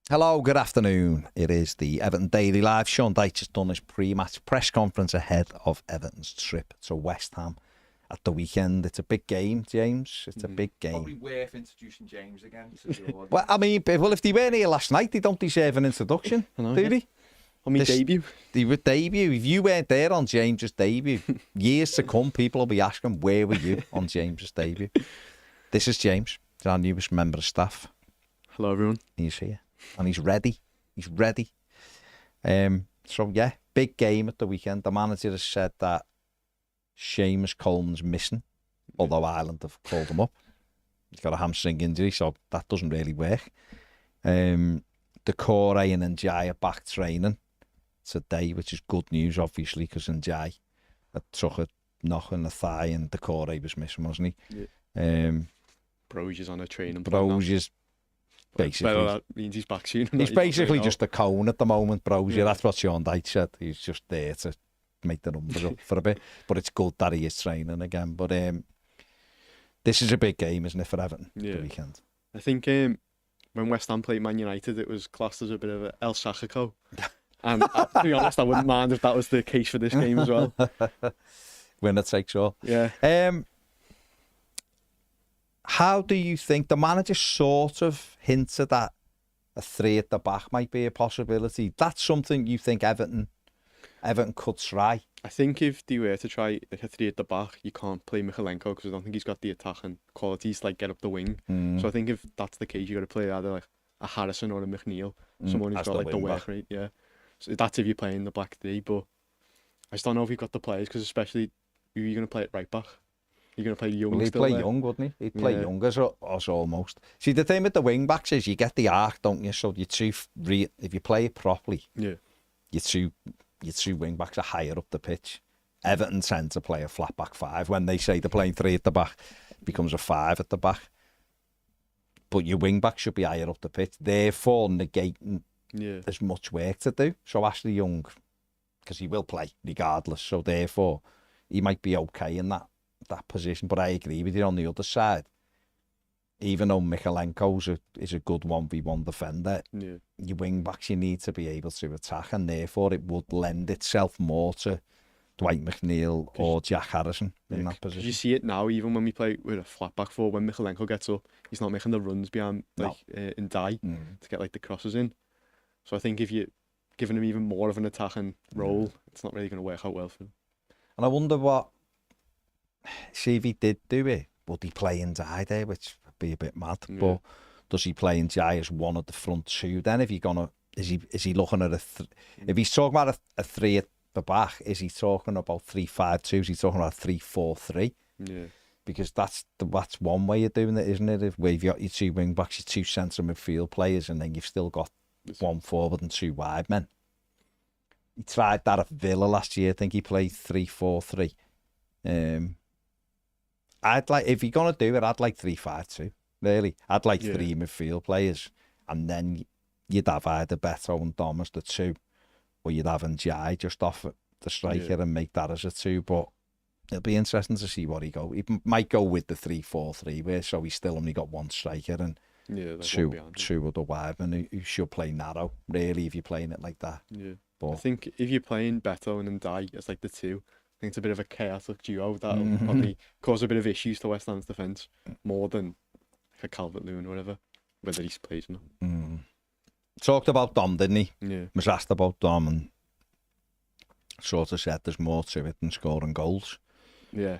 Hello, good afternoon. It is the Everton Daily Live. Sean Dyche has done his pre-match press conference ahead of Everton's trip to West Ham at the weekend. It's a big game, James. It's a big game. Probably worth introducing James again to the audience. Well, I mean, if they weren't here last night, they don't deserve an introduction, do they? On my debut. They would debut. If you weren't there on James's debut, years to come, people will be asking, where were you on James's debut? This is James, our newest member of staff. Hello, everyone. He's here. And he's ready. He's ready. So, yeah, big game at the weekend. The manager has said that Seamus Coleman's missing, although Ireland have called him up. He's got a hamstring injury, so that doesn't really work. Decore and Njai are back training today, which is good news, obviously, because Njai had took a knock in the thigh and Decore was missing, wasn't he? Yeah. Brogues on a training plan. Brogues basically. Well, that means he's back soon. He's basically just a cone at the moment, Brogues. Yeah. That's what Sean Dyche said. He's just there to make the numbers up for a bit. But it's good that he is training again. But this is a big game, isn't it, for Everton, the weekend? I think when West Ham played Man United, it was classed as a bit of a El Sacico. And to be honest, I wouldn't mind if that was the case for this game as well. Winner takes all. Yeah. How do you think the manager sort of hinted that a three at the back might be a possibility? That's something you think Everton could try? I think if they were to try like a three at the back, you can't play Michalenko because I don't think he's got the attacking qualities to like get up the wing. So I think if that's the case, you got to play either like a Harrison or a McNeil, someone who's got like the work rate. Yeah, so that's if you're playing the back three. But I just don't know if you've got the players because especially who you're going to play at right back. You're going to play young. Well, he'd play young, wouldn't he? He'd play young as almost. See, the thing with the wing backs is you get the arc, don't you? So if you play it properly, your two wing backs are higher up the pitch. Everton tend to play a flat back five. When they say they're playing three at the back, it becomes a five at the back. But your wing back should be higher up the pitch, therefore negating there's much work to do. So Ashley Young, because he will play regardless, so therefore he might be okay in that position. But I agree with you on the other side. Even though Michalenko is a good 1v1 defender, your wing backs you need to be able to attack, and therefore it would lend itself more to Dwight McNeil or Jack Harrison in that position. You see it now, even when we play with a flat back four, when Michalenko gets up, he's not making the runs behind in die to get like the crosses in. So I think if you're giving him even more of an attacking role, it's not really going to work out well for him. And I wonder see if he did do it, would he play in die there, which would be a bit mad. But does he play in die as one of the front two then? If is he looking at if he's talking about a three at the back, is he talking about 3-5-2? Is he talking about 3-4-3? Yeah. Because that's one way of doing it, isn't it? Where you've got your two wing backs, your two centre midfield players, and then you've still got one forward and two wide men. He tried that at Villa last year. I think he played 3-4-3. I'd like, if you're gonna do it, I'd like 3-5-2. Really, I'd like three midfield players, and then you'd have either Beto and Dom as the two, or you'd have Njai just off the striker and make that as a two. But it'll be interesting to see what he go. He might go with the 3-4-3, where so he's still only got one striker and two other wide men who should play narrow. Really, if you're playing it like that. Yeah. But I think if you're playing Beto and Ndai as like the two, I think it's a bit of a chaotic duo that'll probably cause a bit of issues to West Ham's defence more than like a Calvert-Lewin or whatever, whether he's played or not. Talked about Dom, didn't he? Yeah. Was asked about Dom and sort of said there's more to it than scoring goals. Yeah.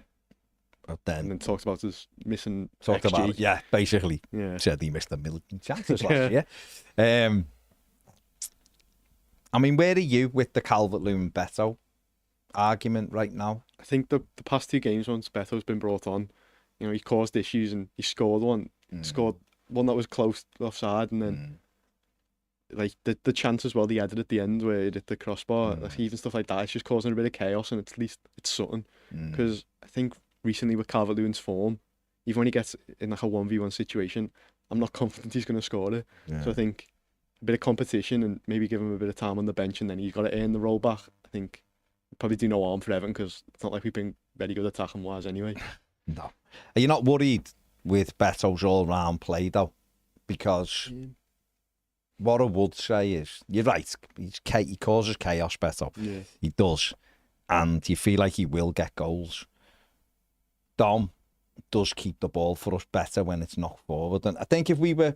But then and then talked about his missing talked XG. About basically said he missed a million chances last year. I mean, where are you with the Calvert-Lewin Beto argument right now? I think the past two games once Beto's been brought on, he caused issues and he scored one. Scored one that was close offside, and then like the chance as well, the headed at the end where it hit the crossbar, like even stuff like that, it's just causing a bit of chaos, and at least it's something. Because I think recently with Calvert-Lewin's form, even when he gets in like a 1v1 situation, I'm not confident he's going to score it. So I think a bit of competition and maybe give him a bit of time on the bench, and then he's got to earn the role back. I think probably do no harm for Everton, because it's not like we've been very good attacking wise anyway. No. Are you not worried with Beto's all-round play though? Because what I would say is, you're right, he causes chaos better. Yeah. He does. And you feel like he will get goals. Dom does keep the ball for us better when it's knocked forward. And I think if we were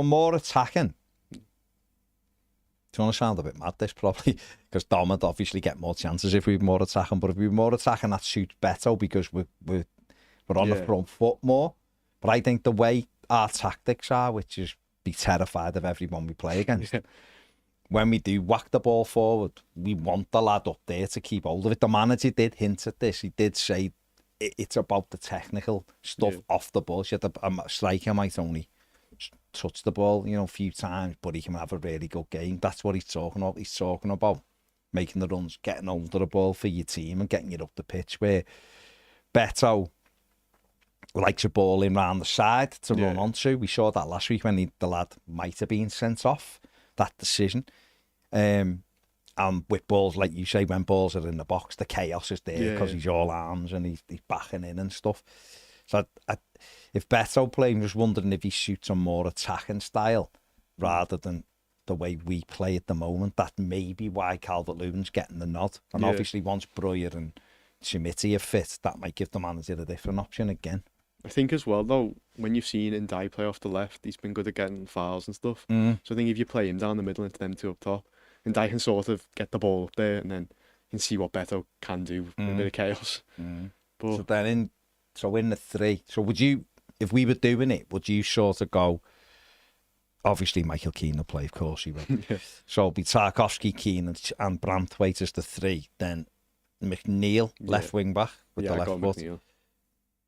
more attacking, it's going to sound a bit mad, this probably, because Dom would obviously get more chances if we were more attacking. But if we were more attacking, that suits better because we're on the front foot more. But I think the way our tactics are, which is be terrified of everyone we play against, when we do whack the ball forward, we want the lad up there to keep hold of it. The manager did hint at this. He did say it's about the technical stuff off the ball. A striker might only touch the ball, a few times, but he can have a really good game. That's what he's talking about. He's talking about making the runs, getting hold of the ball for your team and getting you up the pitch, where Beto likes a ball in round the side to run onto. We saw that last week when the lad might have been sent off, that decision. And with balls, like you say, when balls are in the box, the chaos is there because he's all arms and he's backing in and stuff. So if Beto played, I'm just wondering if he suits a more attacking style rather than the way we play at the moment. That may be why Calvert-Lewin's getting the nod. And obviously once Breuer and Schmidt are fit, that might give the manager a different option again. I think as well, though, when you've seen Ndai play off the left, he's been good at getting fouls and stuff. So I think if you play him down the middle into them two up top, Ndai can sort of get the ball up there and then you can see what Beto can do with a bit of chaos. But so in the three, so would you, if we were doing it, would you sort of go, obviously Michael Keane will play, of course he will. So it'll be Tarkowski, Keane and Branthwaite as the three, then McNeil, left wing back with the left foot. McNeil.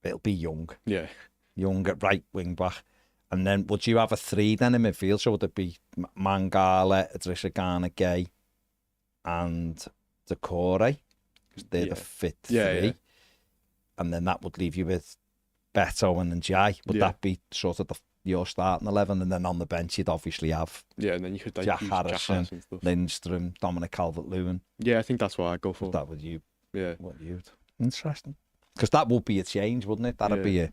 It'll be Young. Yeah. Young at right wing back. And then would you have a three then in midfield? So would it be Mangala, Idrissa Gana Gay and Decore? Because they're the fit three. Yeah. And then that would leave you with Beto and Njai. Would that be sort of your starting 11? And then on the bench you'd obviously have and then you could Jack Harrison, Lindstrom, Dominic Calvert-Lewin. Yeah, I think that's what I'd go for. That would you? Yeah. What you'd? Interesting. Because that would be a change, wouldn't it? That'd be a...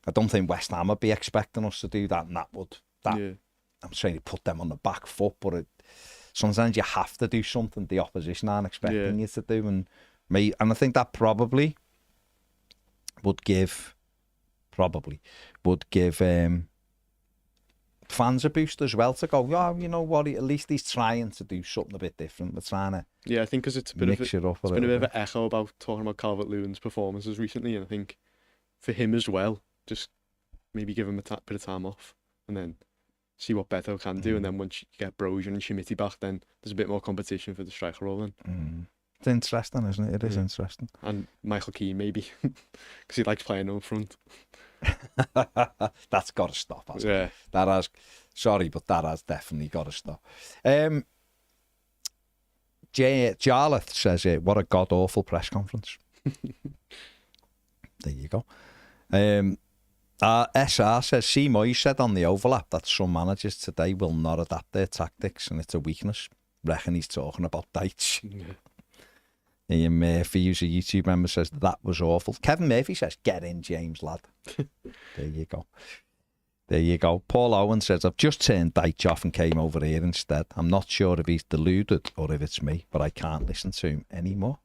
I don't think West Ham would be expecting us to do that, and that would... I'm saying you put them on the back foot, but sometimes you have to do something the opposition aren't expecting you to do, and I think that probably would give fans a boost as well to go, you know what, at least he's trying to do something a bit different. We're trying to I think because it's been a bit of an echo about talking about Calvert-Lewin's performances recently, and I think for him as well, just maybe give him a bit of time off and then see what Beto can do, and then once you get Brozier and Schmidt back, then there's a bit more competition for the striker role then. It's interesting, isn't it? It is interesting. And Michael Keane maybe, because he likes playing up front. That's got to stop, hasn't it? That has, sorry, but that has definitely got to stop. Jarlath says, what a god-awful press conference. There you go. SR says, C. Moyes said on the overlap that some managers today will not adapt their tactics and it's a weakness. Reckon he's talking about Deitch. Ian Murphy, who's a YouTube member, says that was awful. Kevin Murphy says, get in, James, lad. There you go. There you go. Paul Owen says, I've just turned Deitch off and came over here instead. I'm not sure if he's deluded or if it's me, but I can't listen to him anymore.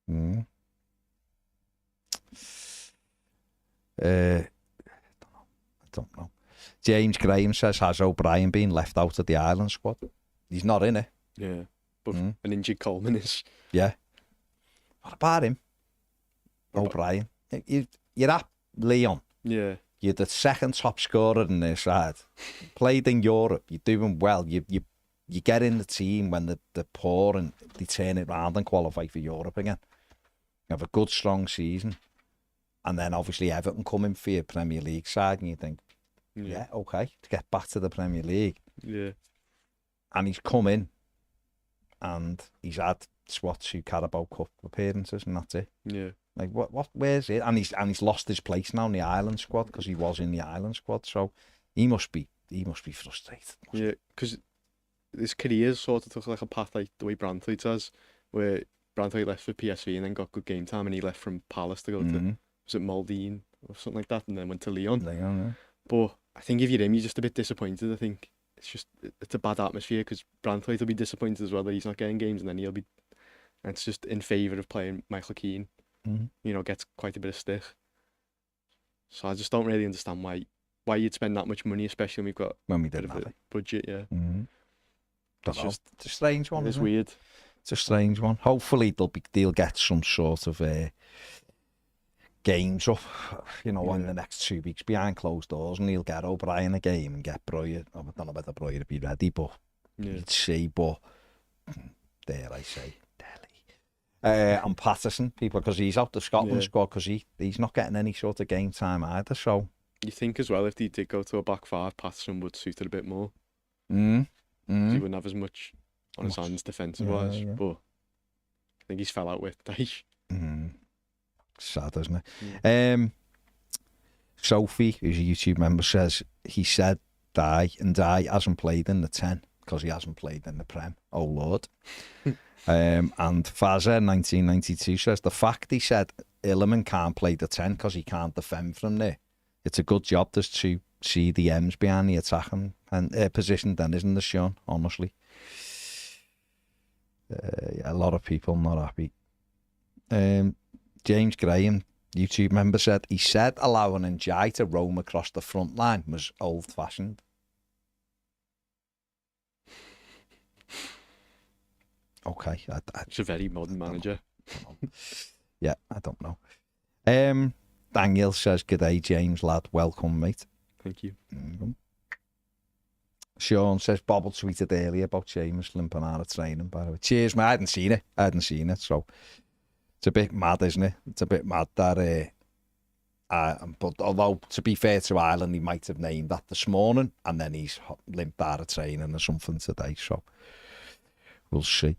I don't know. James Graham says, has O'Brien been left out of the Ireland squad? He's not in it. Yeah. But an injured Coleman is. Yeah. What about him? O'Brien. You're at Lyon. Yeah. You're the second top scorer in their side. Played in Europe. You're doing well. You get in the team when they're poor and they turn it round and qualify for Europe again. You have a good, strong season. And then obviously Everton come in for your Premier League side and you think, yeah, okay, to get back to the Premier League. Yeah. And he's come in. And he's had 2 Carabao Cup appearances, and that's it. Yeah. Like what? Where's it? And he's lost his place now in the Ireland squad because he was in the Ireland squad. So he must be frustrated. Because his career sort of took like a path like the way Branthwaite does, where Branthwaite left for PSV and then got good game time, and he left from Palace to go to was it Maldine or something like that, and then went to Lyon. Yeah. But I think if you're him, you're just a bit disappointed. I think it's a bad atmosphere because Branthwaite will be disappointed as well that he's not getting games, and then he'll be. And it's just in favour of playing Michael Keane. Mm-hmm. You know, gets quite a bit of stick. So I just don't really understand why you'd spend that much money, especially when we didn't have a budget. Yeah, it's a strange one. It's weird. It's a strange one. Hopefully they'll get some sort of games up, in the next 2 weeks behind closed doors, and he'll get O'Brien a game and get Breuer. I don't know whether Breuer will be ready, but you'd see. But dare I say, and Patterson, people, because he's out the Scotland squad, because he's not getting any sort of game time either. So you think as well, if he did go to a back five, Patterson would suit it a bit more. He wouldn't have as much on his hands defensive wise, but I think he's fell out with Dyche. Sad, isn't it? Sophie, who's a YouTube member, says he said Die hasn't played in the 10 because he hasn't played in the Prem. Oh Lord. And Fazer 1992 says the fact he said Illiman can't play the 10 because he can't defend from there. It's a good job there's 2 CDMs behind the attacking position then, isn't there, Sean? Honestly. A lot of people not happy. James Graham, YouTube member, said he said allowing Njai to roam across the front line was old-fashioned. Okay. It's a very modern manager. Yeah, I don't know. Daniel says, "G'day, James, lad. Welcome, mate." Thank you. Sean says, Bobble tweeted earlier about James limping out of training, by the way. Cheers, mate. I hadn't seen it. So it's a bit mad, isn't it? It's a bit mad that... but although, to be fair to Ireland, he might have named that this morning, and then he's limped out of training or something today, so we'll see.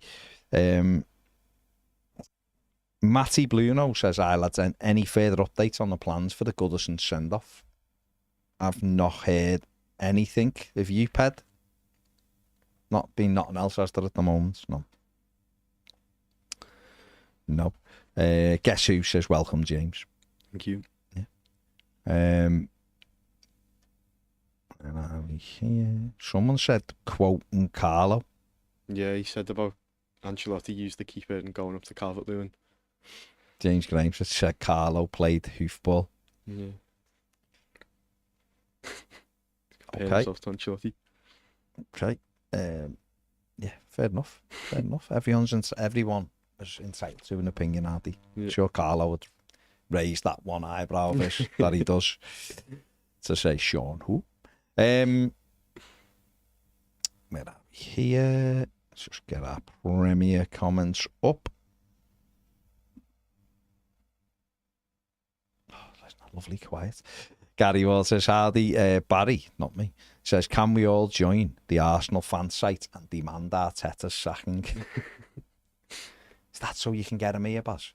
Matty Bluno says, "Hi lads, any further updates on the plans for the Goodison send-off?" I've not heard anything. Have you, Ped? Nothing else as there at the moment. No. Guess who says, "Welcome, James." Thank you. Yeah. And here, someone said, quoting Carlo. Yeah, he said about Ancelotti used the keeper and going up to Calvert-Lewin. James Graham said Carlo played hoofball. Yeah. Okay. Himself to Ancelotti. Okay. Yeah, fair enough. Everyone is entitled to an opinion, aren't they? Yeah. Sure, Carlo would raise that one eyebrow of his that he does to say Sean who. Where are we here? Let's just get our Premier comments up. Oh, that's not lovely quiet. Gary Wall says, "Hardy, Barry, not me, says, can we all join the Arsenal fan site and demand Arteta's sacking?" Is that so you can get him here, boss?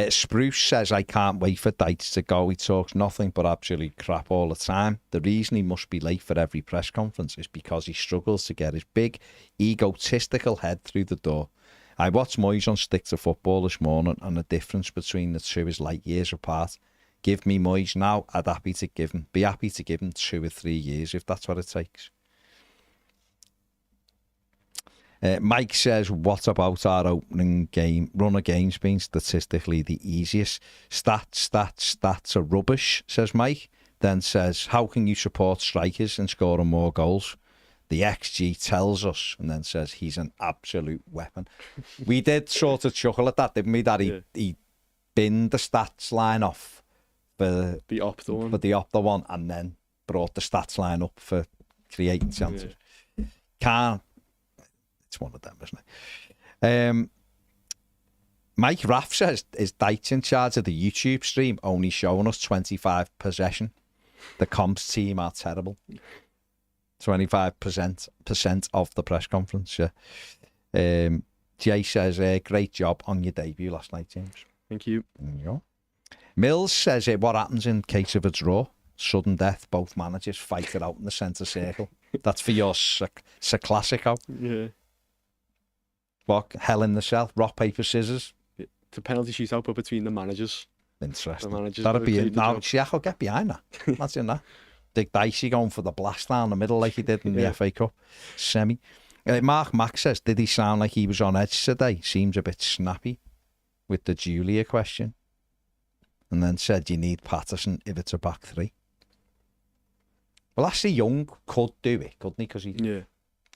Spruce says, "I can't wait for Dyche to go. He talks nothing but absolute crap all the time. The reason he must be late for every press conference is because he struggles to get his big, egotistical head through the door. I watched Moyes on Stick to Football this morning, and the difference between the two is light years apart. Give me Moyes now, be happy to give him 2 or 3 years if that's what it takes." Mike says, "What about our opening run of games being statistically the easiest? Stats are rubbish," says Mike. Then says, "How can you support strikers and scoring more goals? The XG tells us," and then says, "He's an absolute weapon." We did sort of chuckle at that, didn't we? That he binned the stats line off for the Opta one, and then brought the stats line up for creating chances. Can't. It's one of them, isn't it? Mike Raff says, "Is Dyche in charge of the YouTube stream only showing us 25 possession? The comps team are terrible." 25% of the press conference, yeah. Jay says, "Great job on your debut last night, James." Thank you. There you go. Mills says, "What happens in case of a draw? Sudden death, both managers fight it out in the centre circle." That's for your Classico. Yeah. What? Hell in the Cell? Rock, paper, scissors? It's a penalty shootout, but between the managers. Interesting. The managers That'd be it. Now, I'll get behind that. Imagine that. Dick Dicey going for the blast down the middle like he did in the FA Cup semi. Mark Mack says, did he sound like he was on edge today? Seems a bit snappy with the Julia question. And then said, you need Patterson if it's a back three. Well, actually, Young could do it, couldn't he? Because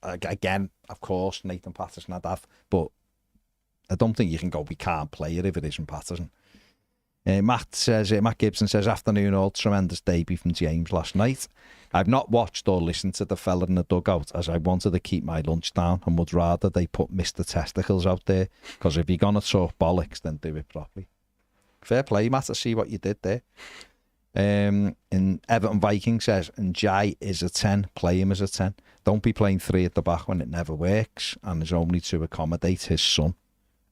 again, of course, Nathan Patterson had that, but I don't think you can go, we can't play it if it isn't Patterson. Matt Gibson says, afternoon all, tremendous debut from James last night. I've not watched or listened to the fella in the dugout as I wanted to keep my lunch down and would rather they put Mr. Testicles out there, because if you're going to talk bollocks, then do it properly. Fair play, Matt, I see what you did there. And Everton Viking says, and Jai is a 10, play him as a 10. Don't be playing 3 at the back when it never works and is only to accommodate his son.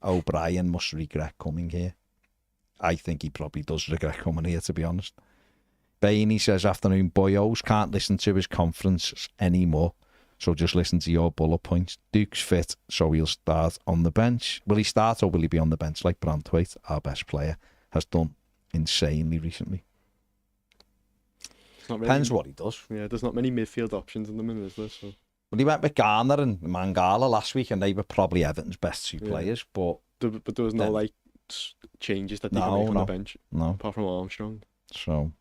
O'Brien must regret coming here. I think he probably does regret coming here, to be honest. Bainey says, afternoon boyos, can't listen to his conference anymore, so just listen to your bullet points. Duke's fit, so he'll start on the bench. Will he start or will he be on the bench like Branthwaite, our best player, has done insanely recently? Depends what he does. Yeah, there's not many midfield options in the minute, is there? So. Well, he went with Garner and Mangala last week, and they were probably Everton's best 2 players, but there was no changes that they could make on the bench. No. Apart from Armstrong. So,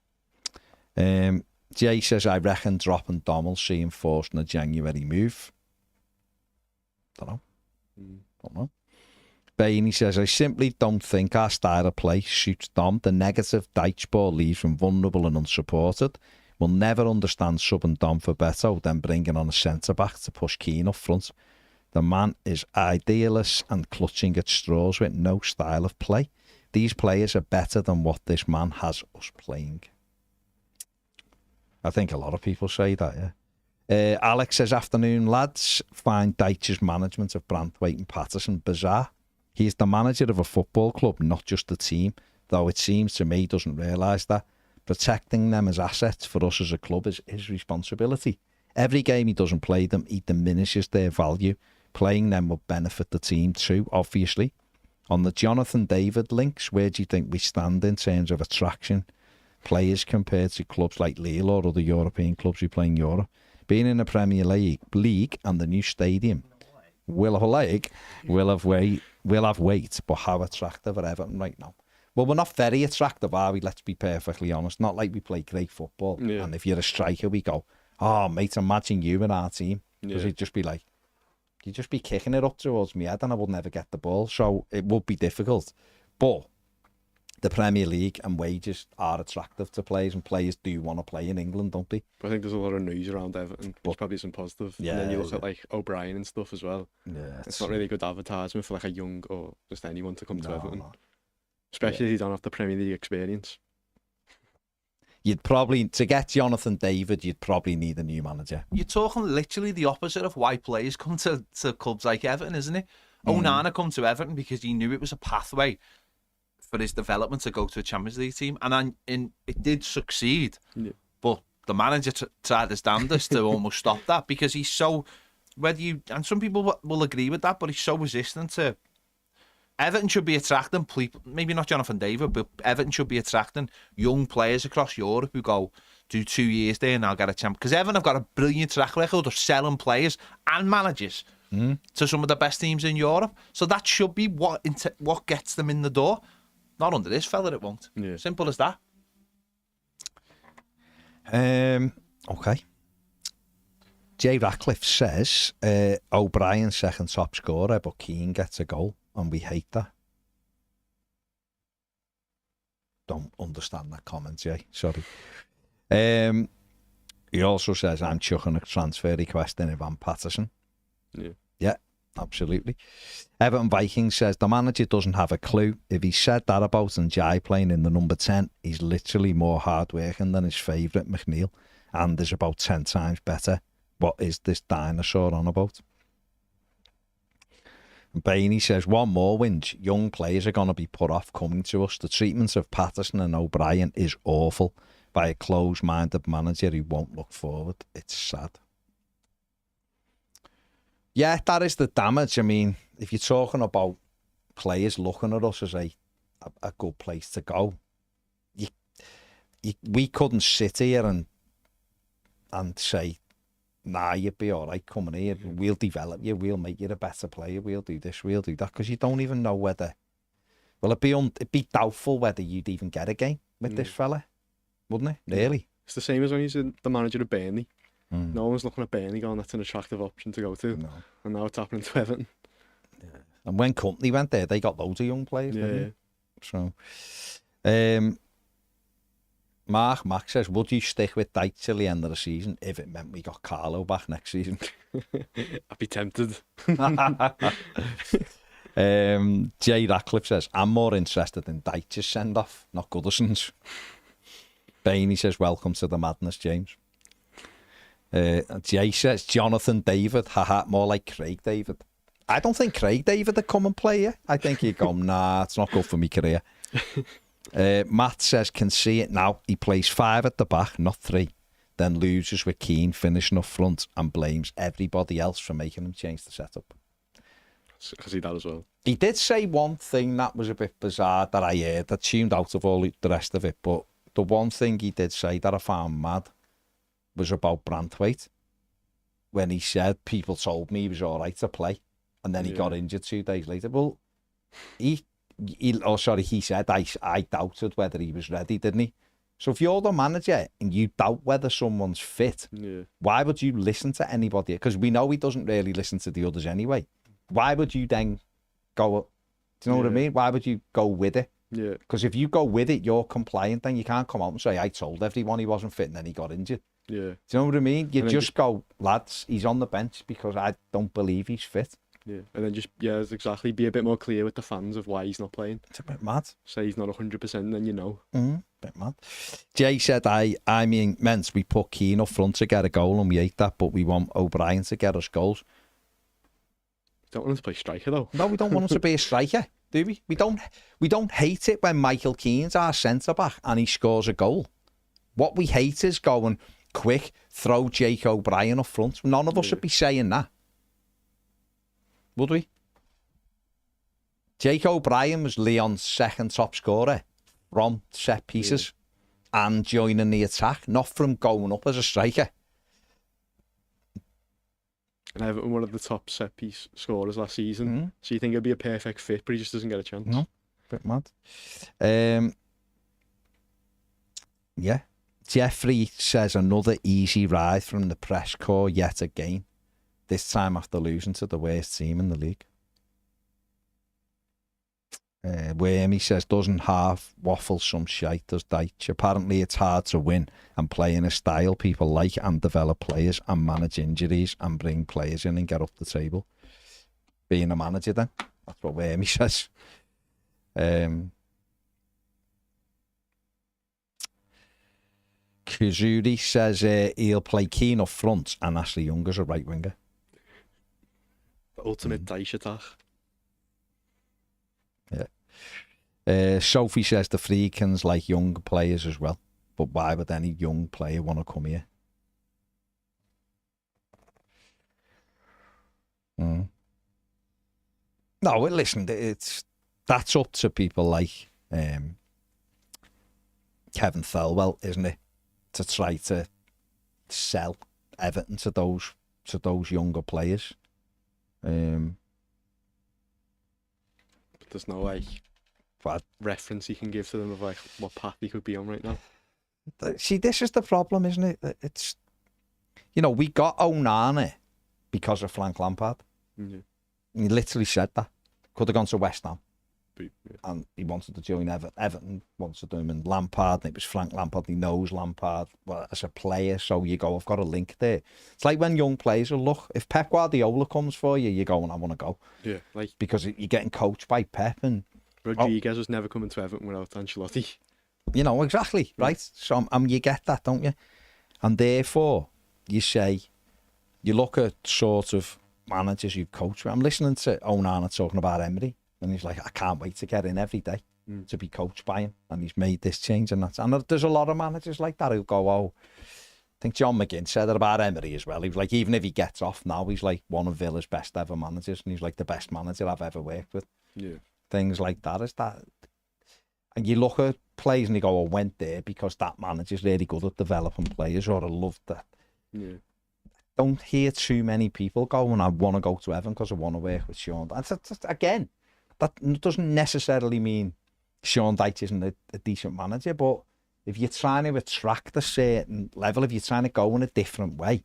Jay says, I reckon dropping Dom will see him forcing a January move. Don't know. Bainey says, I simply don't think our style of play suits Dom. The negative Dyche ball leaves him vulnerable and unsupported. We'll never understand subbing Dom for Beto, then bringing on a centre-back to push Keane up front. The man is idealist and clutching at straws with no style of play. These players are better than what this man has us playing. I think a lot of people say that, yeah. Alex says, afternoon, lads. Find Dyche's management of Branthwaite and Patterson bizarre. He is the manager of a football club, not just a team, though it seems to me he doesn't realise that. Protecting them as assets for us as a club is his responsibility. Every game he doesn't play them, he diminishes their value. Playing them will benefit the team too, obviously. On the Jonathan David links, where do you think we stand in terms of attraction players compared to clubs like Lille or other European clubs who play in Europe? Being in the Premier League and the new stadium will have weight, but how attractive are Everton right now? Well, we're not very attractive, are we? Let's be perfectly honest. Not like we play great football. Yeah. And if you're a striker, we go, oh, mate, imagine you in our team. Because he'd just be like, you'd just be kicking it up towards me head and I would never get the ball. So it would be difficult. But the Premier League and wages are attractive to players, and players do want to play in England, don't they? But I think there's a lot of news around Everton, which probably isn't positive. Yeah, and then you look at like O'Brien and stuff as well. Yeah, it's not really good advertisement for like a young or just anyone to come to Everton. No. Especially if you don't have the Premier League experience. You'd probably, to get Jonathan David, you'd probably need a new manager. You're talking literally the opposite of why players come to clubs like Everton, isn't it? Onana come to Everton because he knew it was a pathway for his development to go to a Champions League team, and it did succeed. Yeah. But the manager tried his damnedest to almost stop that, because he's so, and some people will agree with that, but he's so resistant to. Everton should be attracting people, maybe not Jonathan David, but Everton should be attracting young players across Europe who go, do 2 years there and I'll get a champ. Because Everton have got a brilliant track record of selling players and managers to some of the best teams in Europe. So that should be what gets them in the door. Not under this fella, it won't. Yeah. Simple as that. Okay. Jay Ratcliffe says, O'Brien's second top scorer, but Keane gets a goal. And we hate that. Don't understand that comment, Jay. Sorry. He also says, I'm chucking a transfer request in Ivan Patterson. Yeah, absolutely. Everton Vikings says, the manager doesn't have a clue. If he said that about Njai playing in the number 10, he's literally more hard-working than his favourite McNeil and is about 10 times better. What is this dinosaur on about? Bainey says, one more whinge. Young players are going to be put off coming to us. The treatment of Patterson and O'Brien is awful by a closed-minded manager who won't look forward. It's sad. Yeah, that is the damage. I mean, if you're talking about players looking at us as a good place to go, we couldn't sit here and and say, nah, you'd be all right coming here. We'll develop you. We'll make you a better player. We'll do this. We'll do that. Because you don't even know whether... Well, it'd be doubtful whether you'd even get a game with this fella, wouldn't it? Really? It's the same as when he's the manager of Burnley. No one's looking at Burnley going, that's an attractive option to go to. No. And now it's happening to Everton. Yeah. And when Company went there, they got loads of young players, didn't they? So, Mark says, would you stick with Dyche till the end of the season if it meant we got Carlo back next season? I'd be tempted. Jay Ratcliffe says, I'm more interested in Dyche's send-off, not Goodison's. Bainey says, welcome to the madness, James. Jay says, Jonathan David, haha, more like Craig David. I don't think Craig David would come and play you. I think he'd go, nah, it's not good for me career. Matt says, can see it now. He plays 5 at the back, not 3. Then loses with Keane finishing up front and blames everybody else for making him change the setup. Because he did as well. He did say one thing that was a bit bizarre that I heard that tuned out of all the rest of it, but the one thing he did say that I found mad was about Branthwaite, when he said people told me he was all right to play, and then he got injured 2 days later. Well, he said I doubted whether he was ready, didn't he? So if you're the manager and you doubt whether someone's fit, why would you listen to anybody? Because we know he doesn't really listen to the others anyway. Why would you then go? Do you know what I mean? Why would you go with it? Yeah. Because if you go with it, you're compliant. Then you can't come out and say, I told everyone he wasn't fit and then he got injured. Yeah. Do you know what I mean? You just go, lads, he's on the bench because I don't believe he's fit. Yeah. And then just, exactly, be a bit more clear with the fans of why he's not playing. It's a bit mad. Say he's not 100%, then you know. Bit mad. Jay said, I mean, meant we put Keane up front to get a goal and we ate that, but we want O'Brien to get us goals. We don't want him to play striker, though. No, we don't want him to be a striker, do we? We don't hate it when Michael Keane's our centre-back and he scores a goal. What we hate is going quick, throw Jake O'Brien up front. None of us would be saying that. Would we? Jake O'Brien was Leon's second top scorer from set pieces and joining the attack, not from going up as a striker. And Everton, one of the top set piece scorers last season. So you think it'd be a perfect fit, but he just doesn't get a chance. No, bit mad. Yeah. Jeffrey says another easy ride from the press corps yet again. This time after losing to the worst team in the league. Wormy says, doesn't half waffle some shite, does Dyche? Apparently it's hard to win and play in a style people like and develop players and manage injuries and bring players in and get up the table. Being a manager then. That's what Wormy says. Kazuri says he'll play Keane up front and Ashley Young as a right winger. The ultimate Dyche attack. Yeah. Sophie says the Freakins like young players as well, but why would any young player want to come here? No, listen, that's up to people like Kevin Thelwell, isn't it, to try to sell Everton to those younger players. But there's no reference he can give to them of like what path he could be on right now. See, this is the problem, isn't it? It's, we got Onana because of Frank Lampard. Yeah. He literally said that. Could have gone to West Ham. Yeah. And he wanted to join Everton. Everton wanted to do him in Lampard, and it was Frank Lampard. He knows Lampard as a player, so you go, I've got a link there. It's like when young players will look, if Pep Guardiola comes for you, you're going, I want to go. Yeah, like because you're getting coached by Pep. And Rodriguez was never coming to Everton without Ancelotti. Exactly, right? So you get that, don't you? And therefore, you look at sort of managers you coach. I'm listening to Onana talking about Emery, and he's like, I can't wait to get in every day to be coached by him, and he's made this change and that. And there's a lot of managers like that who go, I think John McGinn said it about Emery as well. He was like, even if he gets off now, he's like one of Villa's best ever managers, and he's like the best manager I've ever worked with. Yeah. Things like that. And you look at players and you go, I went there because that manager's really good at developing players, or I loved that. Yeah. Don't hear too many people going, I want to go to Everton because I want to work with Sean. Again, that doesn't necessarily mean Sean Dyche isn't a decent manager, but if you're trying to attract a certain level, if you're trying to go in a different way,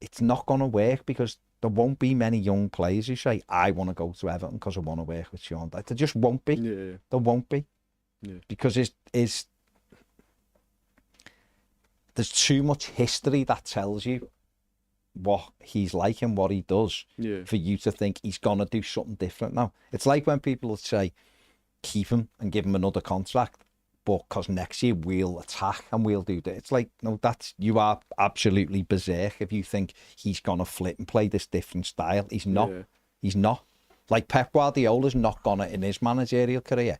it's not going to work because there won't be many young players who say, I want to go to Everton because I want to work with Sean Dyche. There just won't be. Yeah. There won't be. Yeah. Because there's too much history that tells you what he's like and what he does for you to think he's going to do something different now. It's like when people would say, keep him and give him another contract, but because next year we'll attack and we'll do that. It's like, no, you are absolutely berserk if you think he's going to flip and play this different style. He's not. He's not. Like Pep Guardiola's not going to, in his managerial career,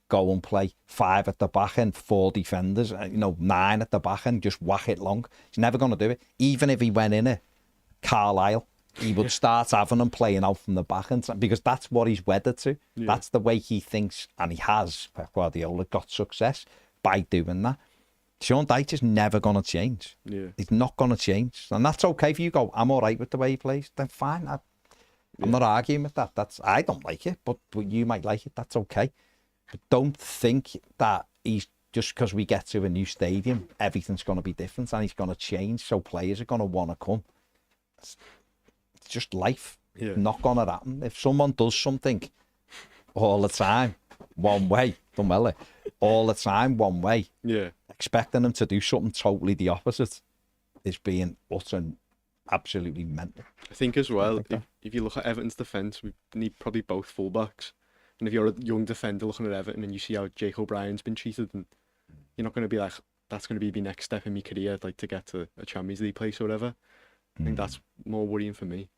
go and play 5 at the back end, 4 defenders, 9 at the back end, just whack it long. He's never going to do it. Even if he went in at Carlisle, he would start having them playing out from the back end because that's what he's wedded to. That's the way he thinks, and he has. Pep Guardiola got success by doing that. Sean Dyche is never going to change. He's not going to change, and that's okay if you go, I'm all right with the way he plays, then fine. I'm not arguing with that. I don't like it, but you might like it. That's okay. But don't think that he's just because we get to a new stadium, everything's going to be different and he's going to change. So players are going to want to come. It's just life. Not going to happen. If someone does something all the time, one way, all the time, one way, expecting them to do something totally the opposite is being utter absolutely mental. I think as well, if you look at Everton's defence, we need probably both fullbacks. And if you're a young defender looking at Everton and you see how Jake O'Brien's been treated, and you're not going to be like, that's going to be my next step in my career, like to get to a Champions League place or whatever. I think that's more worrying for me.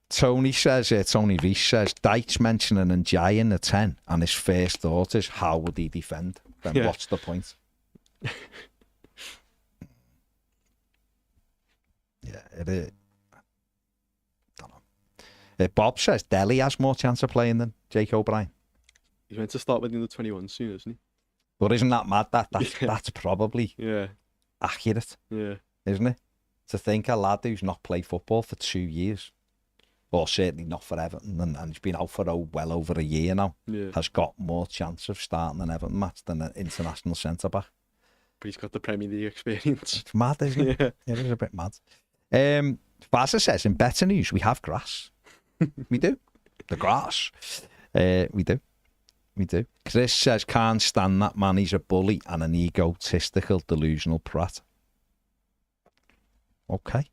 Tony Rees says, Dyche mentioning Njai in the 10 and his first thought is, how would he defend? Then what's the point? It is. Don't know. Bob says Delhi has more chance of playing than Jake O'Brien. He's meant to start with the under-21 soon, isn't he? But isn't that mad? That's probably accurate, isn't it? To think a lad who's not played football for 2 years, or certainly not for Everton, and he's been out for well over a year now, has got more chance of starting an Everton match than an international centre-back. But he's got the Premier League experience. It's mad, isn't it? It is a bit mad. Vaza says, in better news, we have grass. We do. The grass. We do. Chris says, can't stand that man. He's a bully and an egotistical, delusional prat. Okay.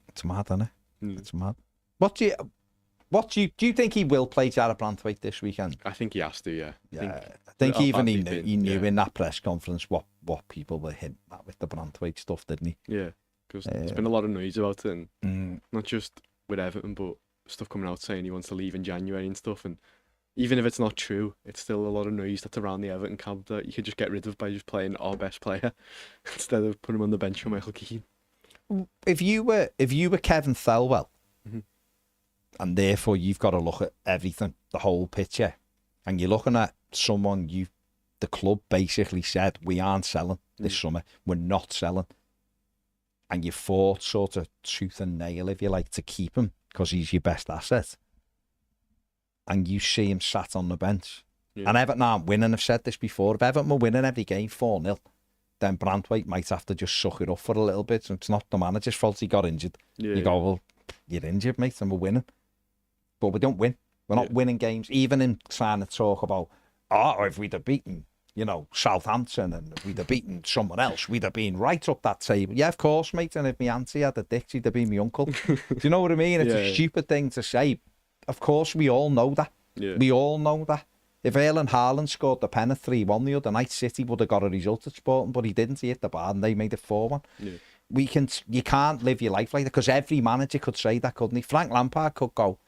It's mad, isn't it? It's mad. Do you think he will play Jarrod Branthwaite this weekend? I think he has to, I think even he knew in that press conference what people were hinting at with the Branthwaite stuff, didn't he? Yeah, because there's been a lot of noise about it, and not just with Everton, but stuff coming out saying he wants to leave in January and stuff. And even if it's not true, it's still a lot of noise that's around the Everton camp that you could just get rid of by just playing our best player instead of putting him on the bench for Michael Keane. If you were Kevin Thelwell, and therefore you've got to look at everything, the whole picture, and you're looking at someone the club basically said, we aren't selling this summer, we're not selling, and you fought sort of tooth and nail, if you like, to keep him because he's your best asset, and you see him sat on the bench, and Everton aren't winning. I've said this before, if Everton were winning every game 4-0, then Branthwaite might have to just suck it up for a little bit. It's not the manager's fault he got injured. You go, well, you're injured, mate, and we're winning. But we don't win. We're not winning games. Even in trying to talk about, if we'd have beaten, Southampton, and if we'd have beaten someone else, we'd have been right up that table. Yeah, of course, mate. And if my auntie had a dick, she'd have been my uncle. Do you know what I mean? It's a stupid thing to say. Of course, we all know that. We all know that. If Erling Haaland scored the pen at 3-1 the other night, City would have got a result at Sporting, but he didn't. He hit the bar and they made it 4-1. You can't live your life like that, because every manager could say that, couldn't he? Frank Lampard could go,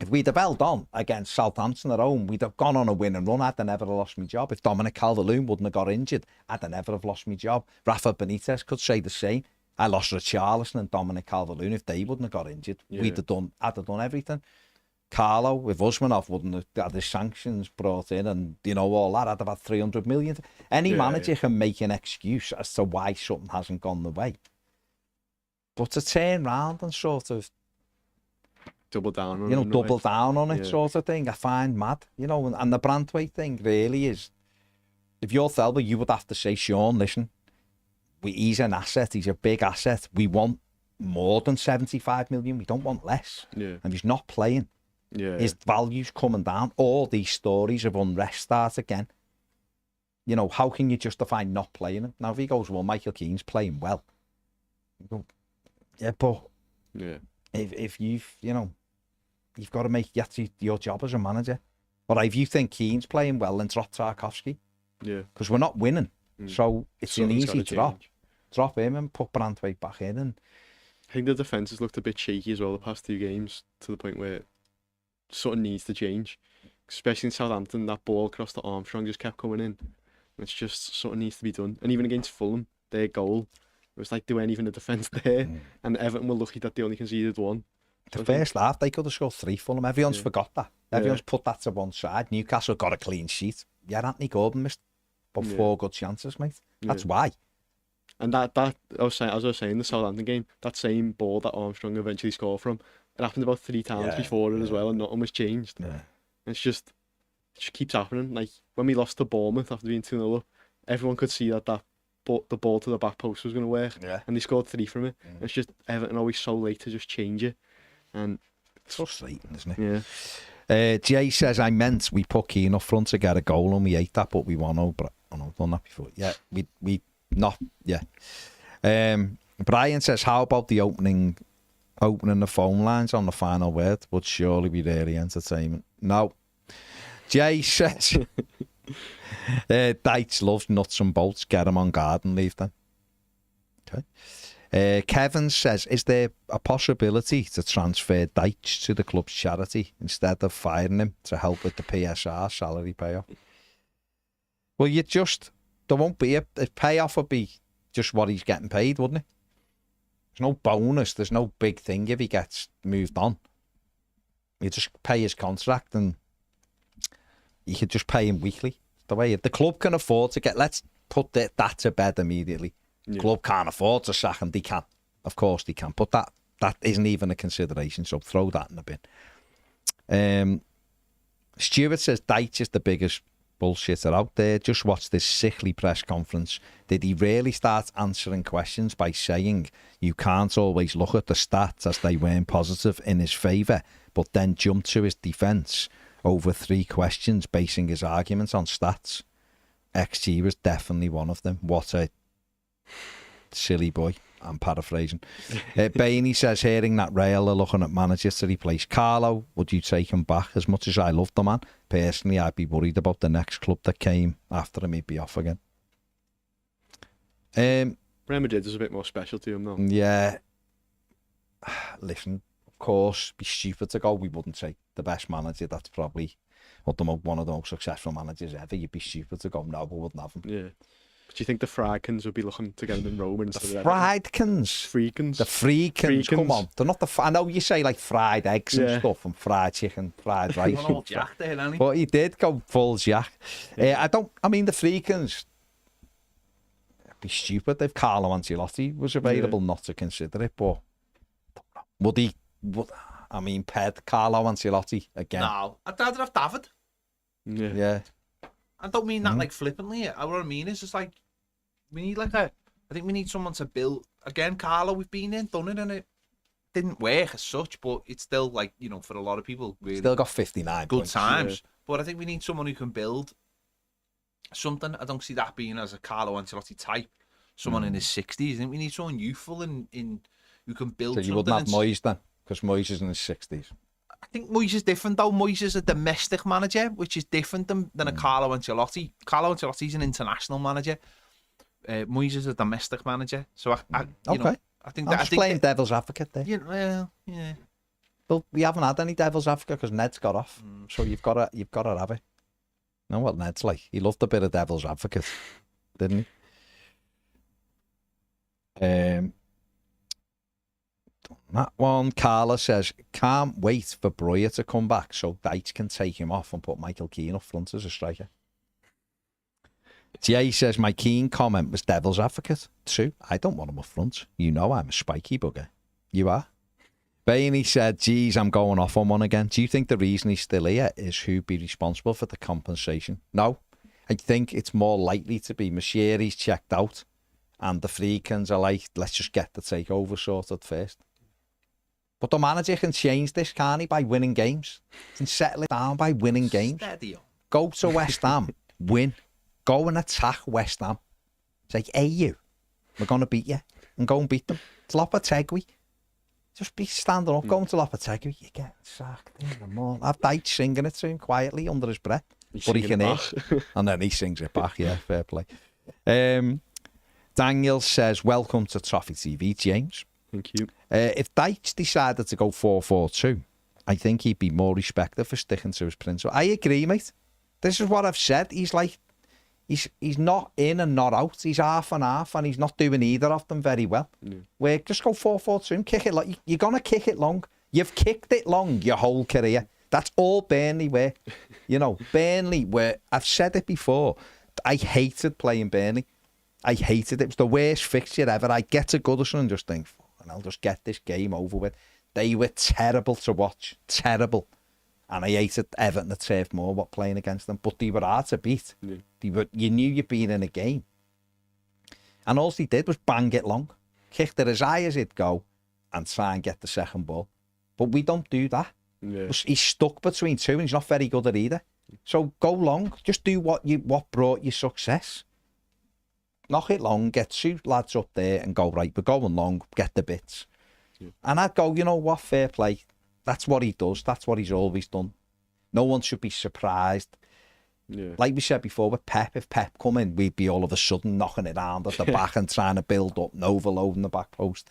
if we'd have held on against Southampton at home, we'd have gone on a winning run. I'd have never lost my job. If Dominic Calvert-Lewin wouldn't have got injured, I'd have never have lost my job. Rafa Benitez could say the same. I lost Richarlison and Dominic Calvert-Lewin. If they wouldn't have got injured, I'd have done everything. Carlo, if Usmanov wouldn't have had his sanctions brought in and, you know, all that, I'd have had 300 million. Any manager can make an excuse as to why something hasn't gone the way. But to turn round and sort of double down on double down on it sort of thing, I find mad. You know, and the Branthwaite thing really is, if you're Thelma, you would have to say, Sean, listen, he's an asset, he's a big asset. We want more than 75 million, we don't want less. Yeah. And he's not playing. Yeah. His value's coming down. All these stories of unrest start again. You know, how can you justify not playing him? Now, if he goes, well, Michael Keane's playing well. You go, yeah, but if you've got to get your job as a manager. But if you think Keane's playing well, then drop Tarkowski. Yeah. Because we're not winning. So it's an easy drop. Change. Drop him and put Branthwaite back in. And I think the defence has looked a bit shaky as well the past 2 games, to the point where something needs to change. Especially in Southampton, that ball across the Armstrong just kept coming in. It's just something needs to be done. And even against Fulham, their goal, it was like they weren't even a defence there. And Everton were lucky that they only conceded 1. The first half, they could have scored 3 Fulham. Everyone's forgot that. Everyone's put that to one side. Newcastle got a clean sheet. Yeah, Anthony Gordon missed about 4 good chances, mate. That's why. And that as I was saying, the Southampton game, that same ball that Armstrong eventually scored from, it happened about 3 times before it as well, and nothing was changed. Yeah. And it just keeps happening. Like when we lost to Bournemouth after being 2-0 up, everyone could see that the ball to the back post was going to work, and they scored 3 from it. It's just Everton always so late to just change it, and it's frustrating, isn't it? Yeah. Jay says, I meant we put Keane up front to get a goal and we ate that, but we won over. Oh, no, I've done that before. Yeah, we not. Yeah. Brian says, how about the opening the phone lines on the final word? Would surely be really entertainment. No. Jay says, Deitch loves nuts and bolts. Get him on garden leave then. Okay. Kevin says, is there a possibility to transfer Deitch to the club's charity instead of firing him to help with the PSR salary payoff? Well, there won't be a payoff would be just what he's getting paid, wouldn't it? There's no bonus, there's no big thing if he gets moved on. You just pay his contract and you could just pay him weekly. The way the club can afford to let's put that to bed immediately. Yeah. Club can't afford to sack him. They can. Of course they can. But that isn't even a consideration, so throw that in the bin. Stuart says Deitch is the biggest bullshitter out there. Just watch this sickly press conference. Did he really start answering questions by saying you can't always look at the stats as they weren't positive in his favour, but then jump to his defence over 3 questions, basing his arguments on stats? XG was definitely one of them. What a silly boy. I'm paraphrasing. Bainey says, hearing that Real are looking at managers to replace Carlo, would you take him back? As much as I love the man, personally, I'd be worried about the next club that came after him. He'd be off again. Real Madrid is a bit more special to him, though. Yeah. Listen, of course, be stupid to go. We wouldn't take the best manager. That's probably one of the most successful managers ever. You'd be stupid to go, no, we wouldn't have him. Yeah. But do you think the Friedkins would be looking to get him in Rome instead of Friedkins? The Friedkins, come on. They're not I know you say like fried eggs and stuff and fried chicken, fried rice. Jack there, hasn't he? But he did go full Jack. The Friedkins, it'd be stupid if Carlo Ancelotti was available not to consider it, but Carlo Ancelotti again. No, I'd rather have David. Yeah. I don't mean that like flippantly. What I mean is just like we need I think we need someone to build again. Carlo, we've been in, done it, and it didn't work as such, but it's still like, you know, for a lot of people, really still got 59 good points. Times. Yeah. But I think we need someone who can build something. I don't see that being as a Carlo Ancelotti type. Someone in his 60s. I think we need someone youthful in who can build. So you wouldn't have Moyes then, because Moyes is in his 60s. I think Moyes is different though. Moyes is a domestic manager, which is different than a Carlo Ancelotti. Carlo Ancelotti's an international manager. Moyes is a domestic manager. So I think I'm just playing devil's advocate there. Yeah. Well, we haven't had any devil's advocate because Ned's got off. So you've got to have it. You know what Ned's like? He loved a bit of devil's advocate, didn't he? That one, Carla says, can't wait for Breuer to come back so Dyche can take him off and put Michael Keane up front as a striker. Jay says, my Keane comment was devil's advocate. True, I don't want him up front. You know I'm a spiky bugger. You are. Bainey said, geez, I'm going off on one again. Do you think the reason he's still here is who'd be responsible for the compensation? No. I think it's more likely to be Mashiri's checked out and the Freakins are like, let's just get the takeover sorted first. But the manager can change this, can't he, by winning games? He can settle it down by winning games. Steady. Go to West Ham, win. Go and attack West Ham. Say, hey, you, we're going to beat you. And go and beat them. It's Lopetegui. Just be standing up, going to Lopetegui. You're getting sacked in the morning. I've Dyche singing it to him quietly under his breath. But he can hear. And then he sings it back. Yeah, fair play. Daniel says, welcome to Toffee TV, James. Thank you. If Dyche decided to go 4-4-2, I think he'd be more respected for sticking to his principle. I agree, mate. This is what I've said. He's like, he's not in and not out. He's half and half, and he's not doing either of them very well. Yeah. Where just go 4-4-2 and kick it long. You're gonna kick it long. You've kicked it long your whole career. That's all Burnley were. You know, Burnley were. I've said it before. I hated playing Burnley. I hated it. It was the worst fixture ever. I'd get to Goodison and just think, and I'll just get this game over with. They were terrible to watch. Terrible. And I hated Everton at Turf Moor, what playing against them. But they were hard to beat. Yeah. You knew you'd been in a game. And all he did was bang it long. Kicked it as high as it'd go and try and get the second ball. But we don't do that. Yeah. He's stuck between two and he's not very good at either. So go long. Just do what brought you success. Knock it long, get two lads up there and go, right, we're going long, get the bits. Yeah. And I'd go, you know what, fair play. That's what he does. That's what he's always done. No one should be surprised. Yeah. Like we said before with Pep, if Pep come in, we'd be all of a sudden knocking it around at the back and trying to build up and overloading the back post.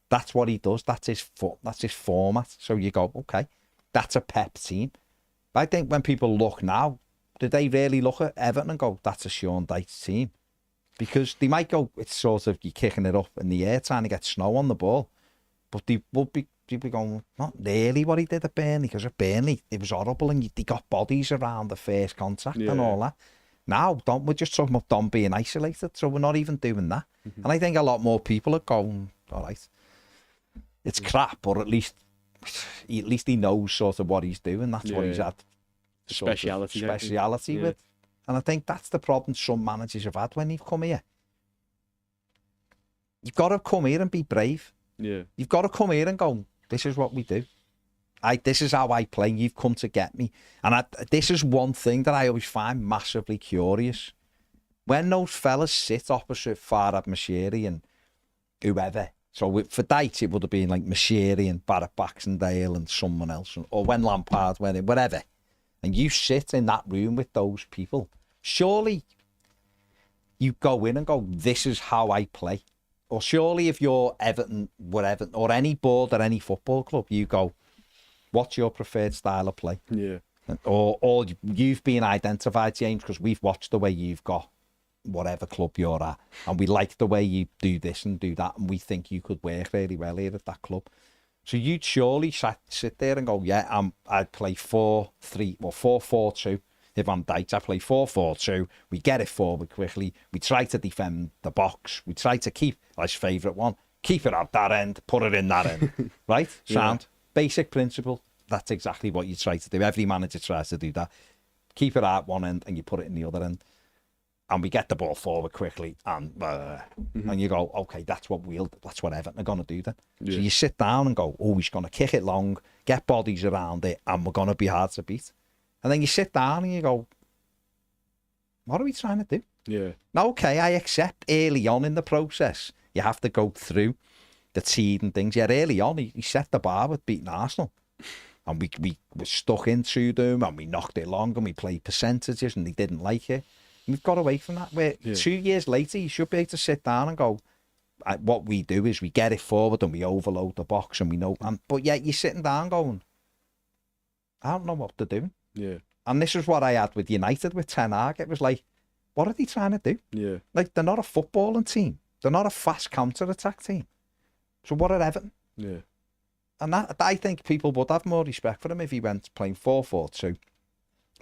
That's what he does. That's his format. So you go, okay, that's a Pep team. But I think when people look now, do they really look at Everton and go, that's a Sean Dyche team? Because they might go, it's sort of, you're kicking it up in the air, trying to get snow on the ball. But they would be people going, not really what he did at Burnley, because at Burnley, it was horrible and they got bodies around the first contact and all that. Now, we're just talking about Don being isolated, so we're not even doing that. Mm-hmm. And I think a lot more people are going, all right, it's crap, but at least he knows sort of what he's doing. That's what he's had speciality with. And I think that's the problem some managers have had when they've come here. You've got to come here and be brave. Yeah. You've got to come here and go, this is what we do. This is how I play. You've come to get me. And this is one thing that I always find massively curious. When those fellas sit opposite Farhad Moshiri and whoever, so for Dyche it would have been like Moshiri and Barrett Baxendale and someone else, or when Lampard went in, whatever. And you sit in that room with those people, surely you go in and go, this is how I play. Or surely if you're Everton, whatever, or any board or any football club, you go, what's your preferred style of play? Yeah. Or you've been identified, James, because we've watched the way you've got whatever club you're at, and we like the way you do this and do that, and we think you could work really well here at that club. So you'd surely sit there and go, yeah, I'd play 4-3-4-2. If I'm Dyche, I play 4-4-2. We get it forward quickly. We try to defend the box. We try to keep, his favourite one, keep it at that end, put it in that end. Right? Sound. Yeah. Basic principle. That's exactly what you try to do. Every manager tries to do that. Keep it at one end and you put it in the other end. And we get the ball forward quickly, and and you go, okay, that's what Everton are going to do then. Yeah. So you sit down and go, oh, he's going to kick it long, get bodies around it, and we're going to be hard to beat. And then you sit down and you go, what are we trying to do? Yeah. Now, okay, I accept early on in the process, you have to go through the seed and things. Yeah, early on, he set the bar with beating Arsenal. And we were stuck into them, and we knocked it long, and we played percentages, and they didn't like it. We've got away from that. Where 2 years later, you should be able to sit down and go, what we do is we get it forward and we overload the box and we know. But yet you're sitting down going, I don't know what they're doing. Yeah. And this is what I had with United, with Ten Hag. It was like, what are they trying to do? Yeah. Like, they're not a footballing team. They're not a fast counter-attack team. So what are Everton? Yeah. And that, I think people would have more respect for him if he went playing 4-4-2.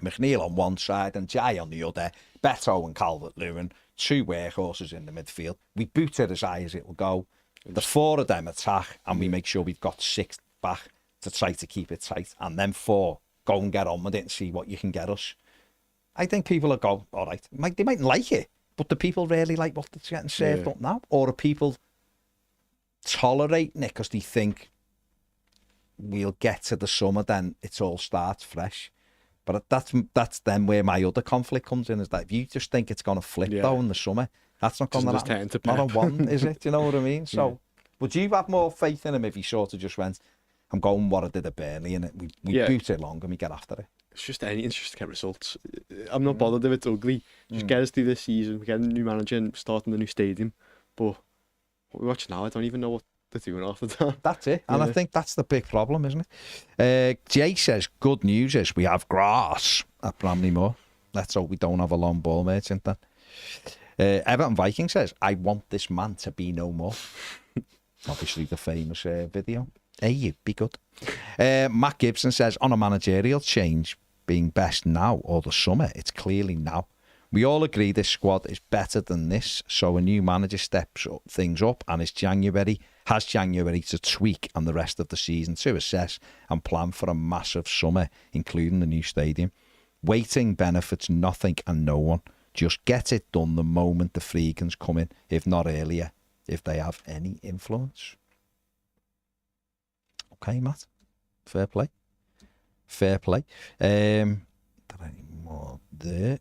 McNeil on one side and Jay on the other. Beto and Calvert-Lewin, 2 workhorses in the midfield. We boot it as high as it will go. The 4 of them attack, and we make sure we've got 6 back to try to keep it tight. And then 4, go and get on with it and see what you can get us. I think people will go, all right. They mightn't like it, but do people really like what's getting served up now? Or are people tolerating it because they think we'll get to the summer, then it all starts fresh? But that's then where my other conflict comes in, is that if you just think it's going to flip though in the summer, that's not going to happen. Not on one, is it? Do you know what I mean? So, would you have more faith in him if he sort of just went, I'm going what I did at Burnley, and we boot it long and we get after it? It's just anything, it's just to get results. I'm not bothered if it's ugly. Just get us through this season, we get a new manager and starting the new stadium. But what we watch now, I don't even know what they're doing after that. That's it. And I think that's the big problem, isn't it? Jay says, good news is we have grass at Bramley Moor. Let's hope we don't have a long ball merchant then. Everton Viking says, I want this man to be no more. Obviously the famous video. Hey, you be good. Matt Gibson says, on a managerial change being best now or the summer, it's clearly now. We all agree this squad is better than this, so a new manager steps things up and has January to tweak and the rest of the season to assess and plan for a massive summer, including the new stadium. Waiting benefits nothing and no one. Just get it done the moment the freegans come in, if not earlier, if they have any influence. Okay, Matt. Fair play. Fair play. There any more there?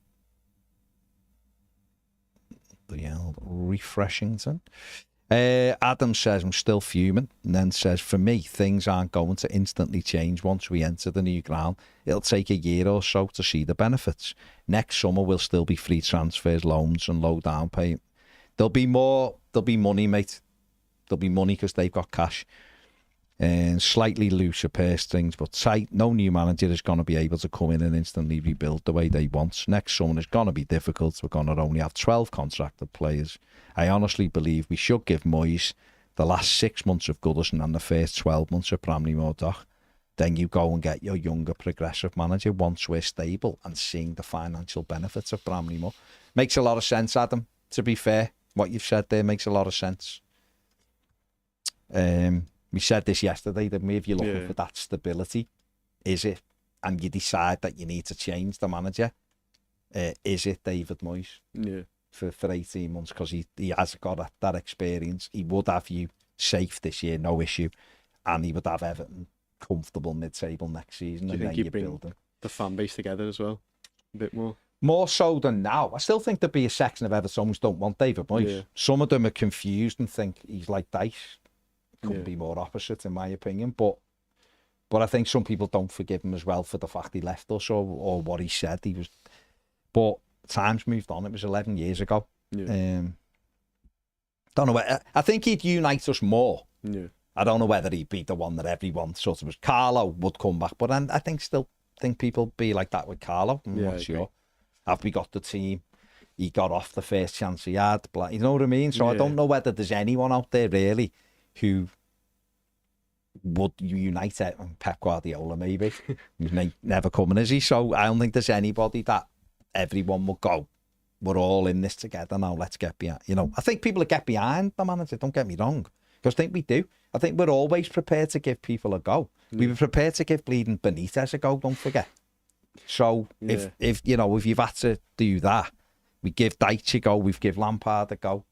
The old Refreshington. Adam says, I'm still fuming, and then says, for me, things aren't going to instantly change once we enter the new ground. It'll take a year or so to see the benefits. Next summer will still be free transfers, loans and low down payment. There'll be money, mate. There'll be money because they've got cash. And slightly looser purse strings, but tight. No new manager is going to be able to come in and instantly rebuild the way they want. Next summer is going to be difficult. We're going to only have 12 contracted players. I honestly believe we should give Moyes the last 6 months of Goodison and the first 12 months of Bramley Moor Dock. Then you go and get your younger progressive manager once we're stable and seeing the financial benefits of Bramley Moor. Makes a lot of sense, Adam. To be fair, what you've said there makes a lot of sense. We said this yesterday, that if you're looking for that stability, is it, and you decide that you need to change the manager, is it David Moyes? Yeah. For 18 months, because he has got that experience. He would have you safe this year, no issue, and he would have Everton comfortable mid-table next season. Do you think he'd bring the fan base together as well, a bit more? More so than now. I still think there'd be a section of Everton who don't want David Moyes. Yeah. Some of them are confused and think he's like Dice. Couldn't be more opposite, in my opinion. But I think some people don't forgive him as well for the fact he left us or what he said. But times moved on. It was 11 years ago. Yeah. Don't know. I think he'd unite us more. Yeah. I don't know whether he'd be the one that everyone sort of was. Carlo would come back, but I still think people be like that with Carlo. I'm not sure. Have we got the team? He got off the first chance he had. You know what I mean? So I don't know whether there's anyone out there really who would unite it. Pep Guardiola maybe. He's never coming, is he? So I don't think there's anybody that everyone will go, we're all in this together now, let's get behind. I think people will get behind the manager, don't get me wrong, because I think we do. I think we're always prepared to give people a go. We were prepared to give bleeding Benitez a go, don't forget. So if you've had to do that, we give Dyche a go, we've give Lampard a go.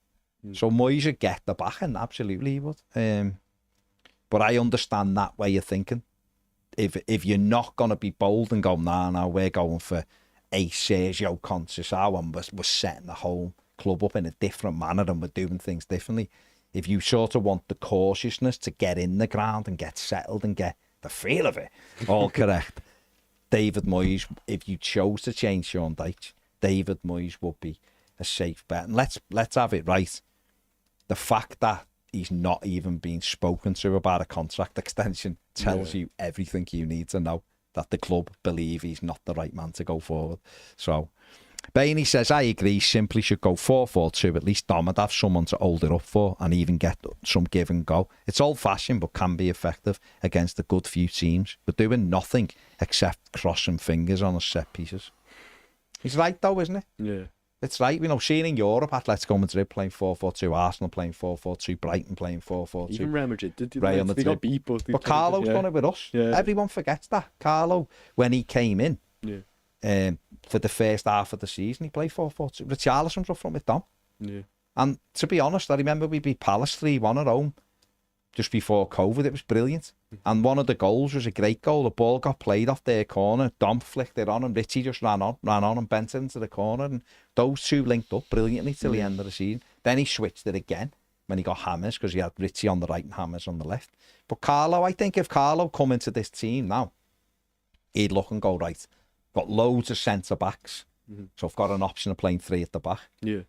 So Moyes would get the backing, absolutely he would. But I understand that way of thinking. If you're not going to be bold and go, nah, we're going for a Sergio Conceição and we're setting the whole club up in a different manner and we're doing things differently. If you sort of want the cautiousness to get in the ground and get settled and get the feel of it all correct, David Moyes, if you chose to change Sean Dyche, David Moyes would be a safe bet. And let's have it right. The fact that he's not even being spoken to about a contract extension tells you everything you need to know, that the club believe he's not the right man to go forward. So Bainey says, I agree, simply should go 4-4-2. At least Dom would have someone to hold it up for and even get some give and go. It's old-fashioned but can be effective against a good few teams. But doing nothing except crossing fingers on the set pieces. He's right though, isn't it? Yeah. It's right. You know, seeing in Europe, Atletico Madrid playing 4-4-2, Arsenal playing 4-4-2, Brighton playing 4-4-2. Even Real Madrid did. Real Madrid. They got beat, but Carlo's done it with us. Yeah. Everyone forgets that. Carlo, when he came in, for the first half of the season, he played 4-4-2. Richarlison's up front with Dom. Yeah. And to be honest, I remember we beat Palace 3-1 at home just before COVID. It was brilliant. And one of the goals was a great goal. The ball got played off their corner. Dom flicked it on and Richie just ran on and bent it into the corner. And those two linked up brilliantly till the end of the season. Then he switched it again when he got Hammers because he had Richie on the right and Hammers on the left. But Carlo, I think if Carlo come into this team now, he'd look and go, right, got loads of centre-backs. So I've got an option of playing 3 at the back. Yeah.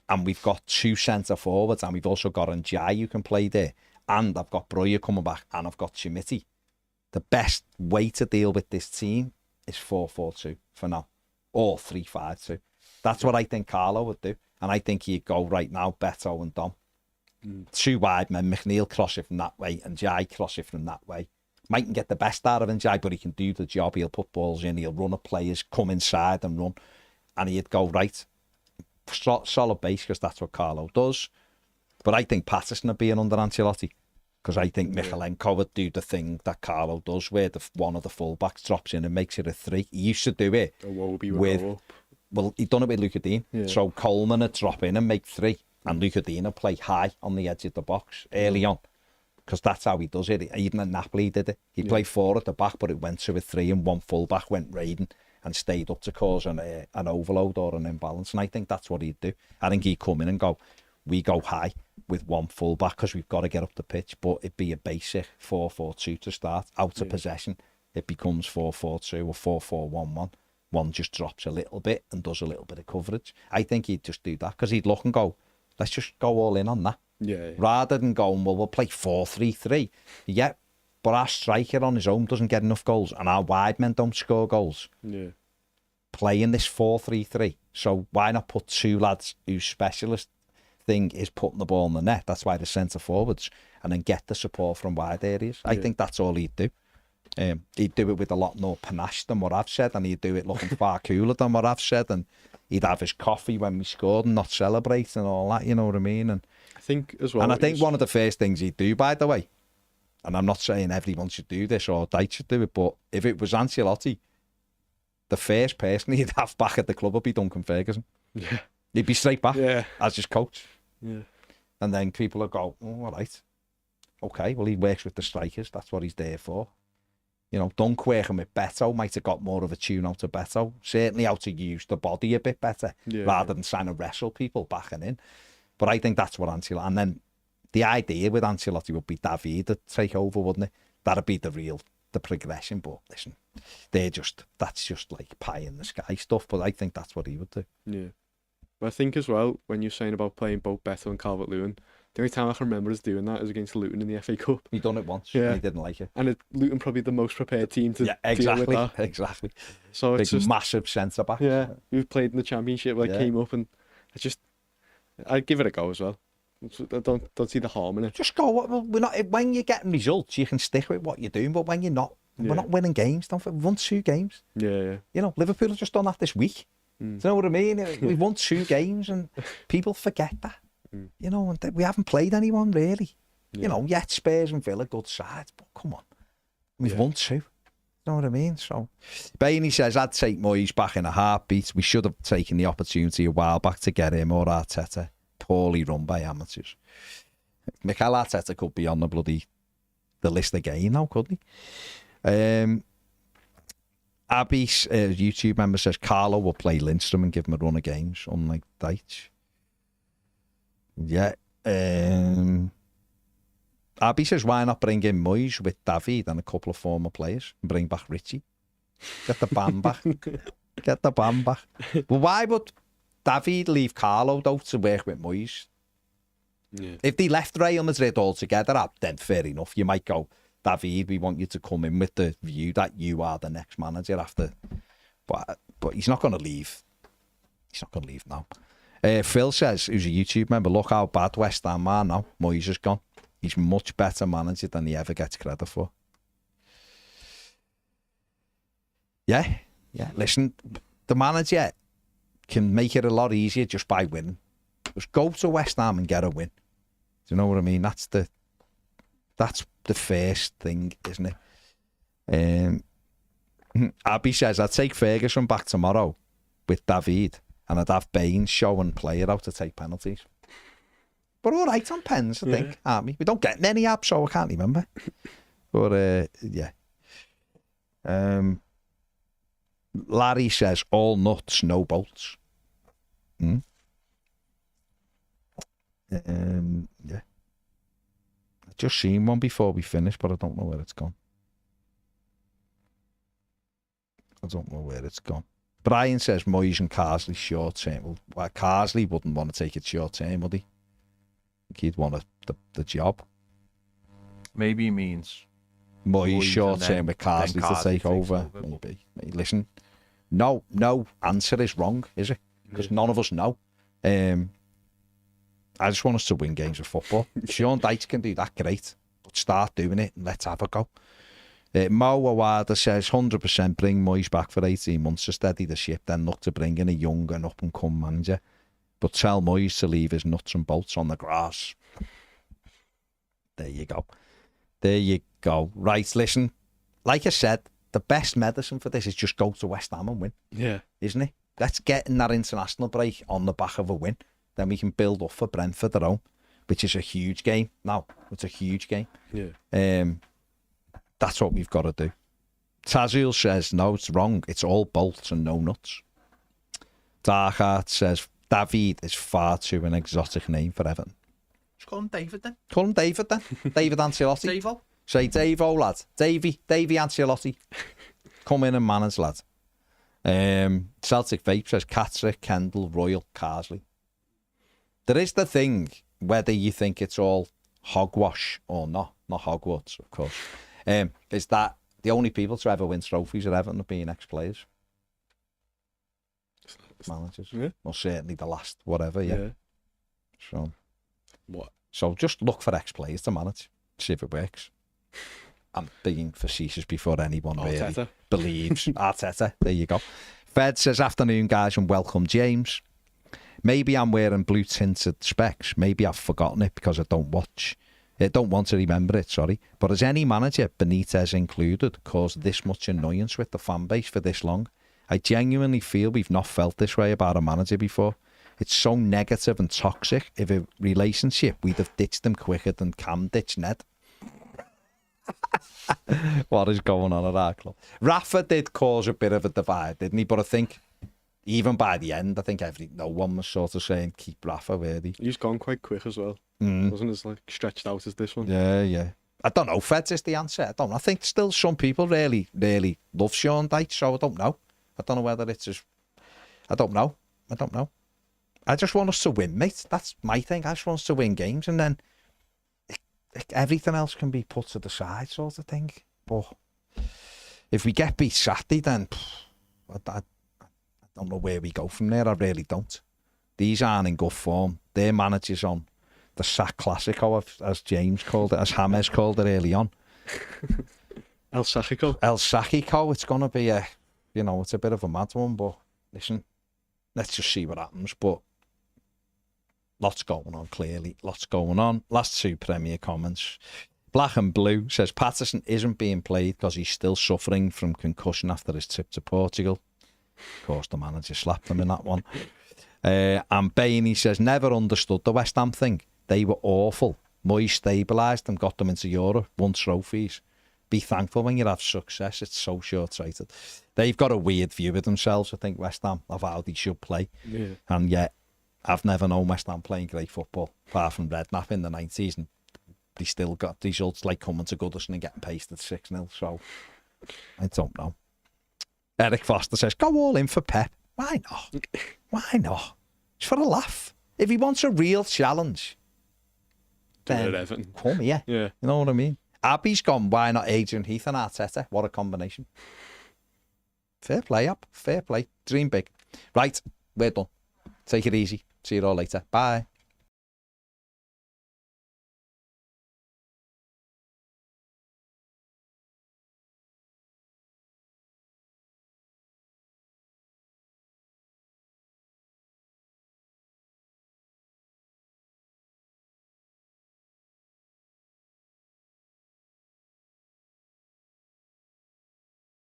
And we've got 2 centre-forwards and we've also got Njai who can play there. And I've got Breuer coming back and I've got Chimiti. The best way to deal with this team is 4-4-2 for now. Or 3-5-2. That's what I think Carlo would do. And I think he'd go right now, Beto and Dom. 2 wide men, McNeil cross it from that way and Jai cross it from that way. Mightn't get the best out of Njai, but he can do the job. He'll put balls in, he'll run at players, come inside and run. And he'd go, right, solid base, because that's what Carlo does. But I think Patterson would be in under Ancelotti, because I think Michalenko would do the thing that Carlo does, where one of the fullbacks drops in and makes it a 3. He used to do it well, he'd done it with Luca Dean. Yeah. So Coleman would drop in and make 3, and Luca Dean would play high on the edge of the box early on, because that's how he does it. Even at Napoli did it. He'd play 4 at the back, but it went to a 3, and one fullback went raiding and stayed up to cause an overload or an imbalance. And I think that's what he'd do. I think he'd come in and go, we go high with one fullback because we've got to get up the pitch, but it'd be a basic 4-4-2 to start. Out of possession, it becomes 4-4-2 or 4-4-1-1. One just drops a little bit and does a little bit of coverage. I think he'd just do that because he'd look and go, let's just go all in on that. Yeah. Rather than going, well, we'll play 4-3-3. Yeah, but our striker on his own doesn't get enough goals and our wide men don't score goals. Yeah. Playing this 4-3-3. So why not put 2 lads whose specialist thing is putting the ball in the net? That's why the centre forwards, and then get the support from wide areas. I think that's all he'd do. He'd do it with a lot more panache than what I've said, and he'd do it looking far cooler than what I've said, and he'd have his coffee when we scored and not celebrate and all that, you know what I mean? And I think as well, and I think one of the first things he'd do, by the way, and I'm not saying everyone should do this or Dyche should do it, but if it was Ancelotti, the first person he'd have back at the club would be Duncan Ferguson. Yeah. He'd be straight back as his coach. Yeah. And then people would go, oh, all right. Okay, well, he works with the strikers. That's what he's there for. You know, Dunk working with Beto might have got more of a tune out of Beto. Certainly how to use the body a bit better rather than trying to wrestle people backing in. But I think that's what Ancelotti... And then the idea with Ancelotti would be David to take over, wouldn't it? That'd be the progression. But listen, that's just like pie in the sky stuff. But I think that's what he would do. Yeah. But I think as well, when you're saying about playing both Beto and Calvert-Lewin, the only time I can remember us doing that is against Luton in the FA Cup. He done it once, and he didn't like it. And Luton probably the most prepared team to deal with that. Exactly. So it's just massive centre-back. Yeah, we've played in the Championship, came up, and I'd give it a go as well. I don't see the harm in it. Just go. We're not. When you're getting results, you can stick with what you're doing. But when you're not, we're not winning games. Don't we? We've won 2 games. Yeah. You know, Liverpool have just done that this week. Do you know what I mean? We've won 2 games, and people forget that. You know, and we haven't played anyone really. You know, yet Spurs and Villa good sides, but come on, we've won 2. You know what I mean? So, Bainey says, I'd take Moyes back in a heartbeat. We should have taken the opportunity a while back to get him or Arteta. Poorly run by amateurs. Mikel Arteta could be on the list again now, couldn't he? Abby's YouTube member says Carlo will play Lindstrom and give him a run of games, unlike Dyche. Yeah. Abby says, why not bring in Moyes with David and a couple of former players and bring back Richie? Get the band back. Get the band back. But why would David leave Carlo, though, to work with Moyes? Yeah. If they left Real Madrid altogether, then fair enough. You might go, David, we want you to come in with the view that you are the next manager after. But he's not going to leave. He's not going to leave now. Phil says, who's a YouTube member, look how bad West Ham are now. Moyes has gone. He's much better manager than he ever gets credit for. Yeah. Listen, the manager can make it a lot easier just by winning. Just go to West Ham and get a win. Do you know what I mean? That's the first thing, isn't it? Abby says, I'd take Ferguson back tomorrow with David, and I'd have Baines show and play it out to take penalties. We're all right on pens, I think, aren't we? We don't get many abs, so I can't remember. But, yeah. Larry says, all nuts, no bolts. Yeah. I just seen one before we finished, but I don't know where it's gone. Brian says Moyes and Carsley short term. Well, Carsley wouldn't want to take it short term, would he? I think he'd want the job. Maybe he means Moyes short term with Carsley to take over. Maybe. Listen, no answer is wrong, is it? Because none of us know. I just want us to win games of football. Sean Dyche can do that, great. But start doing it and let's have a go. Mo Awada says 100% bring Moyes back for 18 months to steady the ship, then look to bring in a young and up-and-come manager. But tell Moyes to leave his nuts and bolts on the grass. There you go. Right, listen. Like I said, the best medicine for this is just go to West Ham and win. Yeah. Isn't it? Let's get in that international break on the back of a win. Then we can build up for Brentford at home, which is a huge game. Now, it's a huge game. Yeah. That's what we've got to do. Tazul says, no, it's wrong. It's all bolts and no nuts. Darkheart says, David is far too an exotic name for Everton. Just call him David then. Call him David then. David Ancelotti. Davo. Say Davo, lad. Davy Ancelotti. Come in and manage, lad. Celtic Vape says, Katrick, Kendall, Royal, Carsley. There is the thing, whether you think it's all hogwash or not Hogwarts, of course, is that the only people to ever win trophies at Everton have been ex-players. Managers. Yeah. Or certainly the last, whatever, yeah. So, what? So just look for ex-players to manage, see if it works. I'm being facetious before anyone really believes. Arteta, there you go. Fed says, afternoon, guys, and welcome, James. Maybe I'm wearing blue tinted specs. Maybe I've forgotten it because I don't want to remember it, sorry. But has any manager, Benitez included, caused this much annoyance with the fan base for this long? I genuinely feel we've not felt this way about a manager before. It's so negative and toxic. If a relationship, we'd have ditched him quicker than Cam ditched Ned. What is going on at our club? Rafa did cause a bit of a divide, didn't he? But I think even by the end, I think no one was sort of saying keep Rafa really. He's gone quite quick as well. Wasn't as like stretched out as this one. Yeah. I don't know. Feds is the answer. I don't know. I think still some people really love Sean Dyche, so I don't know. I don't know whether it's just. I don't know. I just want us to win, mate. That's my thing. I just want us to win games, and then everything else can be put to the side, sort of thing. But if we get beat Saturday, then I don't know where we go from there. I really don't. These aren't in good form. Their manager's on the Sack Classico, as James called it, as James called it early on. El Sacico. It's going to be it's a bit of a mad one, but listen, let's just see what happens. But lots going on, clearly. Lots going on. Last two Premier comments. Black and Blue says Patterson isn't being played because he's still suffering from concussion after his trip to Portugal. Of course, the manager slapped him in that one. And Bainey says, never understood the West Ham thing. They were awful. Moyes stabilised them, got them into Europe, won trophies. Be thankful when you have success. It's so short-sighted. They've got a weird view of themselves, I think, West Ham, of how they should play. Yeah. And yet, I've never known West Ham playing great football, apart from Redknapp in the 90s, and they still got results like coming to Goodison and getting pasted 6-0, so I don't know. Eric Foster says, go all in for Pep. Why not? Why not? It's for a laugh. If he wants a real challenge, then come here. Yeah. You know what I mean? Abby's gone, why not Adrian Heath and Arteta? What a combination. Fair play, Ab. Fair play. Dream big. Right, we're done. Take it easy. See you all later. Bye.